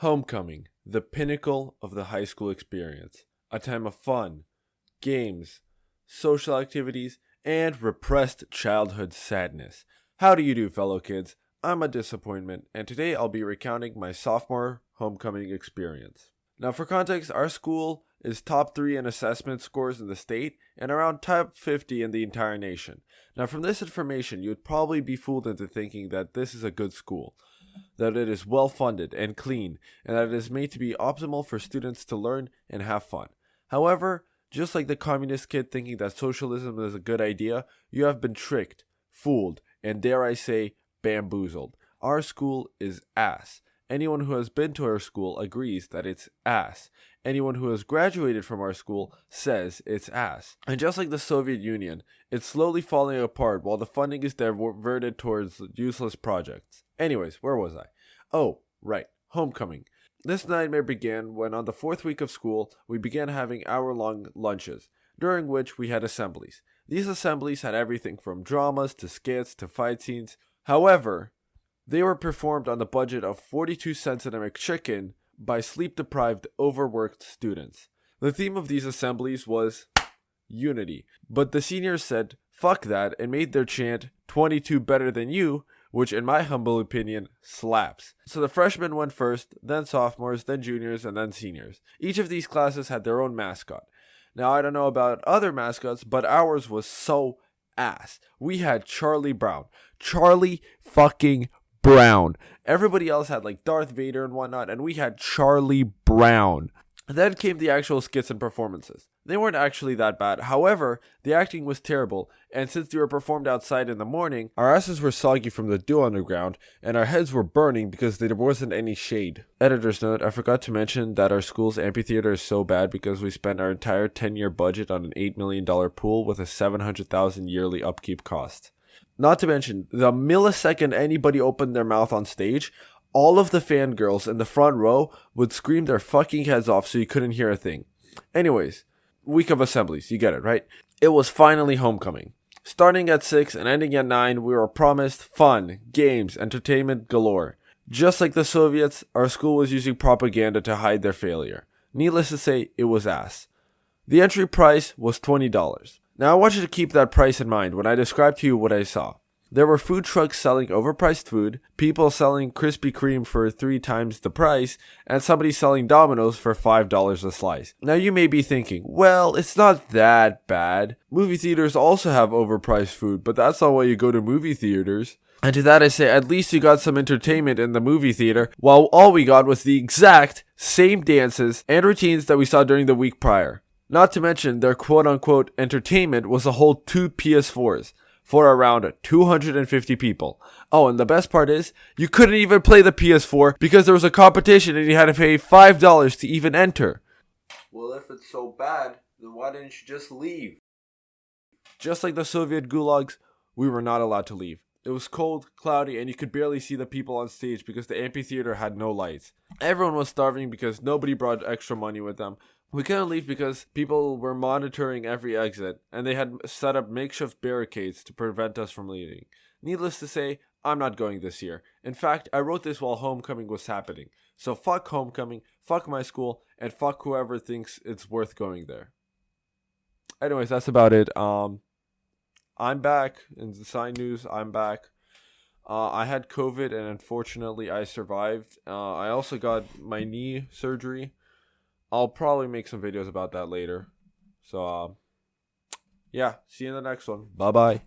Homecoming, the pinnacle of the high school experience. A time of fun, games, social activities, and repressed childhood sadness. How do you do, fellow kids? I'm a disappointment, and today I'll be recounting my sophomore homecoming experience. Now, for context, our school is top 3 in assessment scores in the state and around top 50 in the entire nation. Now, from this information, you'd probably be fooled into thinking that this is a good school, that it is well funded and clean, and that it is made to be optimal for students to learn and have fun. However, just like the communist kid thinking that socialism is a good idea, you have been tricked, fooled, and dare I say, bamboozled. Our school is ass. Anyone who has been to our school agrees that it's ass. Anyone who has graduated from our school says it's ass. And just like the Soviet Union, it's slowly falling apart while the funding is diverted towards useless projects. Anyways, where was I? Oh, right, homecoming. This nightmare began when on the 4th week of school, we began having hour-long lunches, during which we had assemblies. These assemblies had everything from dramas to skits to fight scenes. However, they were performed on the budget of 42 cents in a McChicken by sleep-deprived, overworked students. The theme of these assemblies was unity, but the seniors said, fuck that, and made their chant, 22 better than you, which in my humble opinion, slaps. So the freshmen went first, then sophomores, then juniors, and then seniors. Each of these classes had their own mascot. Now, I don't know about other mascots, but ours was so ass. We had Charlie Brown. Charlie fucking Brown. Everybody else had like Darth Vader and whatnot, and we had Charlie Brown. Then came the actual skits and performances. They weren't actually that bad. However, the acting was terrible, and since they were performed outside in the morning, our asses were soggy from the dew on the ground, and our heads were burning because there wasn't any shade. Editor's note, I forgot to mention that our school's amphitheater is so bad because we spent our entire 10-year budget on an $8 million pool with a $700,000 yearly upkeep cost. Not to mention, the millisecond anybody opened their mouth on stage, all of the fangirls in the front row would scream their fucking heads off so you couldn't hear a thing. Anyways, week of assemblies, you get it, right? It was finally homecoming. Starting at 6 and ending at 9, we were promised fun, games, entertainment galore. Just like the Soviets, our school was using propaganda to hide their failure. Needless to say, it was ass. The entry price was $20. Now I want you to keep that price in mind when I describe to you what I saw. There were food trucks selling overpriced food, people selling Krispy Kreme for 3 times the price, and somebody selling Domino's for $5 a slice. Now you may be thinking, well, it's not that bad. Movie theaters also have overpriced food, but that's not why you go to movie theaters. And to that I say, at least you got some entertainment in the movie theater, while all we got was the exact same dances and routines that we saw during the week prior. Not to mention, their quote-unquote entertainment was a whole 2 PS4s. For around 250 people. Oh, and the best part is, you couldn't even play the PS4 because there was a competition and you had to pay $5 to even enter. Well, if it's so bad, then why didn't you just leave? Just like the Soviet gulags, we were not allowed to leave. It was cold, cloudy, and you could barely see the people on stage because the amphitheater had no lights. Everyone was starving because nobody brought extra money with them. We couldn't leave because people were monitoring every exit, and they had set up makeshift barricades to prevent us from leaving. Needless to say, I'm not going this year. In fact, I wrote this while homecoming was happening. So fuck homecoming, fuck my school, and fuck whoever thinks it's worth going there. Anyways, that's about it. I'm back. In the side news, I'm back. I had COVID, and unfortunately, I survived. I also got my knee surgery. I'll probably make some videos about that later. So, yeah, see you in the next one. Bye-bye.